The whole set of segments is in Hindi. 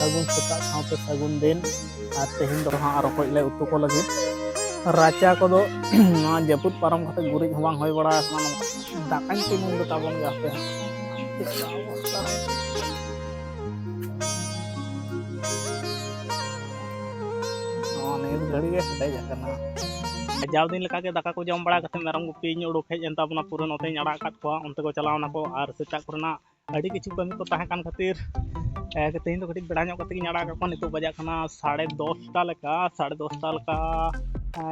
sagun setak saute sagun din ar tehin do ha rokoj le utu ko lagit racha ko do na japut param kate gurit hobang hoy bada kana dakain tinung do tabon ga pe ᱱᱤᱛ ᱜᱷᱟᱹᱲᱤ ᱜᱮ ᱦᱮᱰᱮᱡ ᱟᱠᱟᱱᱟ ᱡᱟᱣ ᱫᱤᱱ ᱞᱮᱠᱟ ᱜᱮ ᱫᱟᱠᱟ ᱠᱚ ᱡᱚᱢ ᱵᱟᱲᱟ ᱠᱟᱛᱮ ᱢᱮᱨᱚᱢ ᱜᱩᱯᱤᱧ ᱩᱰᱩᱠ ᱦᱮᱡ ᱮᱱ ᱛᱟᱵᱚᱱᱟ ᱯᱩᱨᱟᱹ ᱱᱚᱛᱮᱧ ᱟᱲᱟᱜ ᱟᱠᱟᱫ ᱠᱚᱣᱟ ᱚᱱᱛᱮ ᱠᱚ ᱪᱟᱞᱟᱣ ᱱᱟᱠᱚ ᱟᱨ ᱥᱮᱛᱟᱜ ᱠᱚᱨᱮᱱᱟᱜ ᱟᱹᱰᱤ ᱠᱤᱪᱷᱩ ᱠᱟᱹᱢᱤ ᱠᱚ ᱛᱟᱦᱮᱸ ᱠᱟᱱ ᱠᱷᱟᱹᱛᱤᱨ ᱛᱮᱦᱮᱧ ᱫᱚ ᱠᱟᱹᱴᱤᱡ ᱵᱮᱲᱟ ᱧᱚᱜ ᱠᱟᱛᱮ ᱜᱤᱧ ᱟᱲᱟᱜ ᱟᱠᱟᱫ ᱠᱚᱣᱟ ᱱᱤᱛᱚᱜ ᱵᱟᱡᱟᱜ ᱠᱟᱱᱟ 10:30 ᱞᱮᱠᱟ 10:30 ᱞᱮᱠᱟ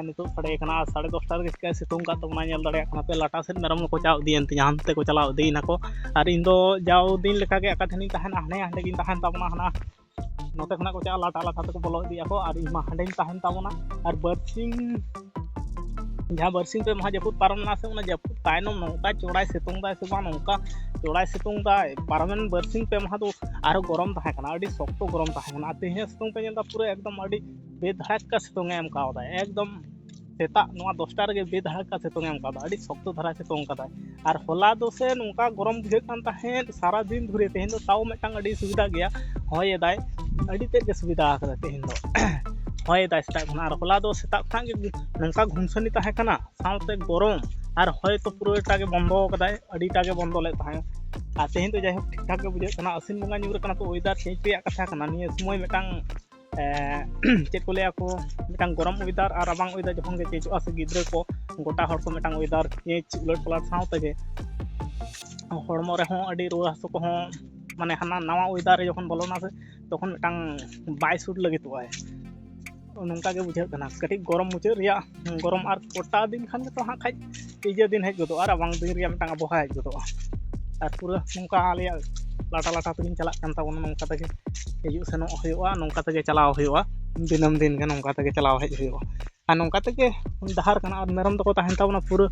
ᱱᱤᱛᱚᱜ ᱥᱟᱰᱮ ᱠᱟᱱᱟ 10:30 ᱨᱮᱜᱮ ᱪᱤᱠᱟᱹ ᱥᱤᱛᱩᱝ ᱠᱟᱫ ᱛᱟᱵᱚᱱᱟ ᱧᱮᱞ ᱫᱟᱲᱮᱭᱟᱜ ᱠᱟᱱᱟ ᱯᱮ ᱞᱟᱴᱟ ᱥᱮᱫ ᱢᱮᱨᱚᱢ ᱠᱚ ᱪᱟᱣ ᱤᱫᱤᱭᱮᱱ ᱛᱤᱧᱟ ᱦᱟᱱᱛᱮ ᱠᱚ ᱪᱟᱞᱟᱣ ᱤᱫᱤᱭᱮᱱᱟᱠᱚ ᱟᱨ ᱤᱧ ᱫᱚ ᱡᱟᱣ ᱫᱤᱱ ᱞᱮᱠᱟ ᱜᱮ ᱟᱠᱟ ᱴᱷᱮᱱᱤᱧ ᱛᱟᱦᱮᱱᱟ ᱦᱟᱸᱰᱮ ᱜᱤᱧ ᱛᱟᱦᱮᱱ ᱛᱟᱵᱚᱱᱟ ᱦᱟᱱᱟ ᱱᱚᱛᱮ ᱠᱷᱚᱱᱟᱜ ᱠᱚ ᱪᱟᱜᱼᱟ ᱞᱟᱴᱟ ᱛᱮᱠᱚ ᱵᱚᱞᱚ ᱤᱫᱤᱜ ᱟᱠᱚ ᱟᱨ ᱤᱧ ᱢᱟ ᱦᱟᱸᱰᱮᱧ ᱛᱟᱦᱮᱱ ᱛᱟᱵᱚᱱᱟ ᱟᱨ ᱵᱟᱨᱥᱤᱧ जहाँ बरसिंग पे महा जपुत पारमना से उना जपुत तायनम नौका चौड़ाई सितुंग दाय से बा नौका चौड़ाई सितुंग दाय पारमन बरसिंग पे महा तो आरो गरम ताहे कना अडी सख्त गरम ताहे कना तेहे सितुंग पे जेंदा पूरा एकदम अडी बेधड़क का सितुंग एम कावदा एकदम सेता नोआ 10टा रगे बेधड़क का सितुंग एम कावदा अडी सख्त धरा सितुंग कादा आर होला दो से नौका गरम बुझे कान ताहे सारा दिन धुरे तेहे दो ताव मेटांग अडी सुविधा गया होय दाय अडी ते के सुविधा आकदा तेहे दो होय दाय सेता खना आर होला दो सेता खना गे नौका घुमसनी ताहे कना साउते गरम आर होय तो पुरोटा के बंदो कदाय अडीटा के बंदो ले ताहे आ तेहे तो जाय ठीक ठाक के बुझे कना असिन बंगा न्यूर कना तो वेदर चेंज पे कथा कना निये समय मेटांग चेक को लेया को मेटांग गरम वेदर आर राबांग वेदर जखन गे चेंज आ से गिद्रे को गोटा हर को मेटांग वेदर चेंज उलट पलट साउते गे हड़मो रे हो अडी रुआ हासु को हो माने हाना नवा वेदर जखन बोलोना से तखन मेटांग बाय सूट लगितोय नौका के बुझे कना कटी गरम मुझे रिया गरम आर कोटा दिन खान तो हाँ खाज इजे दिन हेज गदो आर बांग दिन रिया मिटांग आबहावा हेज गदो आर पूरा नौका आले लाटा तेगिन चला कान ताबोना नौका तगे हिजु सेनो होयोआ नौका तगे चलाव होयोआ दिनम दिन के नौका तगे चलाव हेज होयोआ आर नौका तगे दहार कना आर मेरम दको ताहेन ताबोना पूरा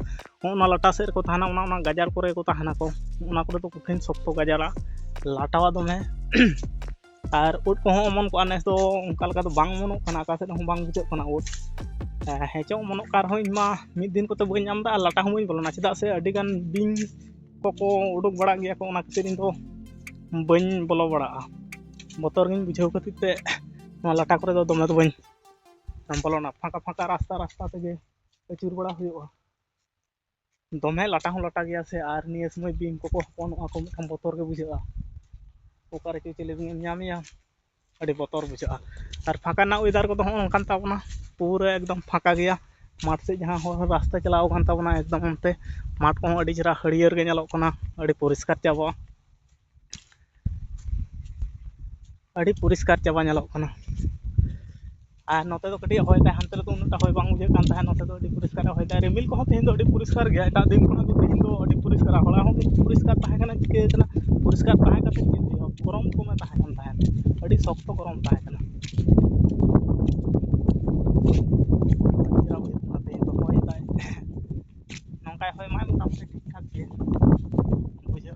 ओना लाटा सेर को ताहना ओना गाजार करे को ताहना को ओना को तो कुठिन सख्त गाजारा लाटावा दमे और उट को अमन को नेस दो उनका लगा तो बांग मनो कना आकाश से बांग बुझे कना उट हेचो मनो कार हो इमा मिद दिन को तो बई नाम दा लाटा हम बोलना चदा से अडी गान बिंग को उडुक बड़ा गया को ओना खातिर इन तो बई बोलो बड़ा बतर गिन बुझाव खातिर ते लाटा करे दो दमे तो बई बोलना फाका रास्ता तेगे अचुर बड़ा हुआ दमे लाटा हो लाटा गया से आर निये समय बिंग को हपन को मिठम बतर के बुझा ओकारे चले नामिया अड़ी बतर बुझा और फाका ना वेदर को होन ताबना पूरा एकदम फाका गया माठ से जहाँ हो रास्ता चलाव कान ताबना एकदम उनते माठ को अड़ी जरा हरियर के नेलोग कना अड़ी परिष्कार चाबा अड़ी परिष्कार चाबा नेलोग कना आर नोते तो कटी होय ता हनते तो उनटा होय बांग बुझे कान ता नोते तो अड़ी परिष्कार होय ता रिमिल को तेहिन दो अड़ी परिष्कार गया एटा दिन कोना तो तेहिन दो अड़ी परिष्कार होला हो परिष्कार ताहे कना चिके कना परिष्कार ताहे कते गरम को में ताहे कन ताहे अड़ी सख्त गरम ताहे कना नौका होय माय मोटामुटी ठीक ठाक के बुझा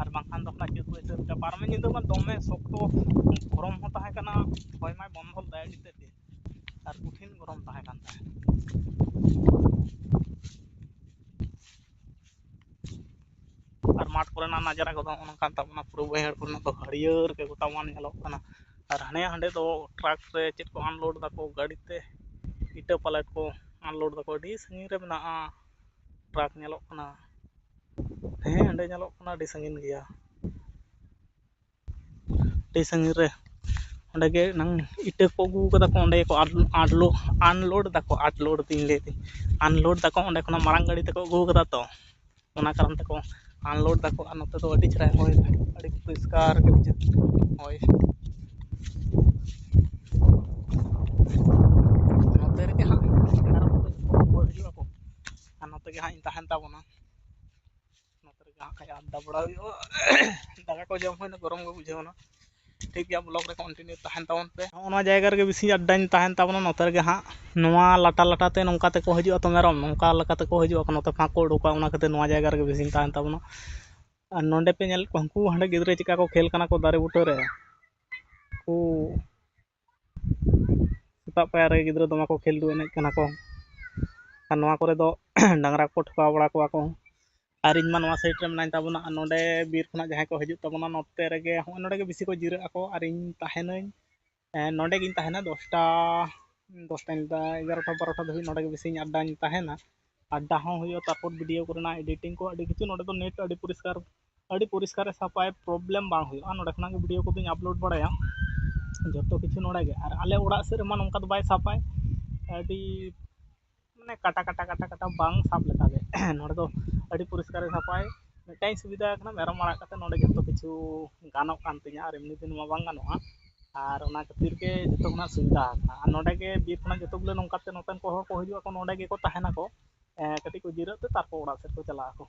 और बांखान दो चेत बैसे पारमे निंदो मा दमे सख्त गरम हो ताहे कना होय माय बंधल दाय दिते और कठिन गरम ताहे कन ताहे और माठ कोरेना नजारा को ओनकान ताबना पूरा बहर कोना तो हरियर के गोटा मान नेलोग कना और हांडे दो ट्रक रे चेत को अनलोड दाको गाड़ी ते इटा पलेट को अनलोड दाको डी संगी रे मेना ट्रक नेलोग कना हांडे नेलोग कना डी संगिन गया डी संगी रे ओंडे गे नंग इटा को गु कदा को ओंडे को अनलोड दाको दिन ले अनलोड दाको ओंडे खना मारंग गाड़ी तको गु कदा तो ओना कारण तको अनलोड दाको और नोते तो अड़ी चरा होय अड़ी परिष्कार के बुझे होय नोते रे हा आरो को हिजुआ को आ नोते गे हा इन ताहन ताबोना नोते रे हा खाया अड्डा बड़ा हुयो दागा को जम होय गरम के बुझे ना ठीक गया ब्लॉग रे कंटिन्यू ताहन ताबन पे ओना जायगा रे बेसी अड्डाइन ताहन ताबोना नोते रे हा नोआ लाटा ते नोंका ते को हिजुआ तो मेरम नोंका लका ते को हिजुआ नोते फाको उडुका ओना खातिर नोआ जायगा रे बेसी ताहन ताबोना और नोंडे पे नेल को हांडे गिद्रे चिका को खेल कना को दारे बुटा रे को सेता पायर रे गिद्रे दमा को खेल दु एने कना को और नोआ करे दो डांगरा को ठका बड़ा को ᱟᱨ ᱤᱧ ᱢᱟ ᱱᱚᱣᱟ ᱥᱟᱭᱤᱰ ᱨᱮ ᱢᱮᱱᱟᱧ ᱛᱟᱵᱚᱱᱟ ᱟᱨ ᱱᱚᱰᱮ ᱵᱤᱨ ᱠᱷᱚᱱᱟᱜ ᱡᱟᱦᱟᱸᱭ ᱠᱚ ᱦᱤᱡᱩᱜ ᱛᱟᱵᱚᱱᱟ ᱱᱚᱛᱮ ᱨᱮᱜᱮ ᱦᱚᱸᱜᱼᱚᱭ ᱱᱚᱰᱮ ᱜᱮ ᱵᱮᱥᱤ ᱠᱚ ᱡᱤᱨᱟᱹᱜ ᱟᱠᱚ ᱟᱨ ᱤᱧ ᱛᱟᱦᱮᱱᱟᱹᱧ ᱱᱚᱰᱮ ᱜᱤᱧ ᱛᱟᱦᱮᱱᱟ 10টা ᱧᱤᱫᱟᱹ 11টা 12টা ᱫᱷᱟᱹᱵᱤᱡ ᱱᱚᱰᱮ ᱜᱮ ᱵᱮᱥᱤᱧ ᱟᱰᱰᱟᱧ ᱛᱟᱦᱮᱱᱟ ᱟᱰᱰᱟ ᱦᱚᱸ ᱦᱩᱭᱩᱜᱼᱟ ᱛᱟᱨᱯᱚᱨ ᱵᱷᱤᱰᱤᱭᱳ ᱠᱚᱨᱮᱱᱟᱜ ᱮᱰᱤᱴᱤᱝ ᱠᱚ ᱟᱹᱰᱤ ᱠᱤᱪᱷᱩ ᱱᱚᱰᱮ ᱫᱚ ᱱᱮᱴ ᱟᱹᱰᱤ ᱯᱚᱨᱤᱥᱠᱟᱨᱮ ᱥᱟᱯᱟᱭ ᱯᱨᱚᱵᱞᱮᱢ ᱵᱟᱝ ᱦᱩᱭᱩᱜᱼᱟ ᱱᱚᱰᱮ ᱠᱷᱚᱱᱟᱜ ᱜᱮ ᱵᱷᱤᱰᱤᱭᱳ ᱠᱚᱫᱚᱧ ᱟᱯᱞᱳᱰ ᱵᱟᱲᱟᱭᱟ ᱡᱚᱛᱚ ᱠᱤᱪᱷᱩ ᱱᱚᱰᱮ ᱜᱮ ᱟᱨ ᱟᱞᱮ ᱚᱲᱟᱜ ᱥᱮᱫ ᱨᱮᱢᱟ ᱱᱚᱝᱠᱟ ᱫᱚ ᱵᱟᱭ ᱥᱟᱵᱟᱭ ᱟᱹᱰᱤ ᱢᱟᱱᱮ ᱠᱟᱴᱟ ᱵᱟᱝ ᱥᱟᱵ ᱞᱮᱠᱟᱜᱮ ᱱᱚᱰᱮ ᱫᱚ ᱟᱹᱰᱤ ᱯᱚᱨᱤᱥᱠᱟᱨᱮ ᱥᱟᱯᱟᱭ ᱢᱤᱫᱴᱟᱝ ᱥᱩᱵᱤᱫᱷᱟ ᱠᱟᱱᱟ ᱢᱮᱨᱚᱢ ᱟᱲᱟᱜ ᱠᱟᱛᱮ ᱱᱚᱰᱮ ᱡᱚᱛᱚ ᱠᱤᱪᱷᱩ ᱜᱟᱱᱚᱜ ᱠᱟᱱ ᱛᱤᱧᱟ ᱟᱨ ᱮᱢᱱᱤ ᱫᱤᱱ ᱢᱟ ᱵᱟᱝ ᱜᱟᱱᱚᱜᱼᱟ ᱟᱨ ᱚᱱᱟ ᱠᱷᱟᱹᱛᱤᱨ ᱜᱮ ᱡᱚᱛᱚ ᱠᱷᱚᱱᱟᱜ ᱥᱩᱵᱤᱫᱷᱟ ᱟᱠᱟᱱᱟ ᱟᱨ ᱱᱚᱰᱮ ᱜᱮ ᱵᱤᱨ ᱠᱷᱚᱱᱟᱜ ᱡᱚᱛᱚ ᱜᱩলো ᱱᱚᱝᱠᱟᱛᱮ ᱱᱚᱛᱮᱱ ᱠᱚ ᱦᱚᱲ ᱠᱚ ᱦᱤᱡᱩᱜ ᱟᱠᱚ ᱱᱚᱰᱮ ᱜᱮᱠᱚ ᱛᱟᱦᱮᱱᱟᱠᱚ ᱠᱟᱹᱴᱤᱡ ᱠᱚ ᱡᱤᱨᱟᱹᱜ ᱛᱮ ᱛᱟᱨᱯᱚᱨ ᱚᱲᱟᱜ ᱥᱮᱫ ᱠᱚ ᱪᱟᱞᱟᱜ ᱟᱠᱚ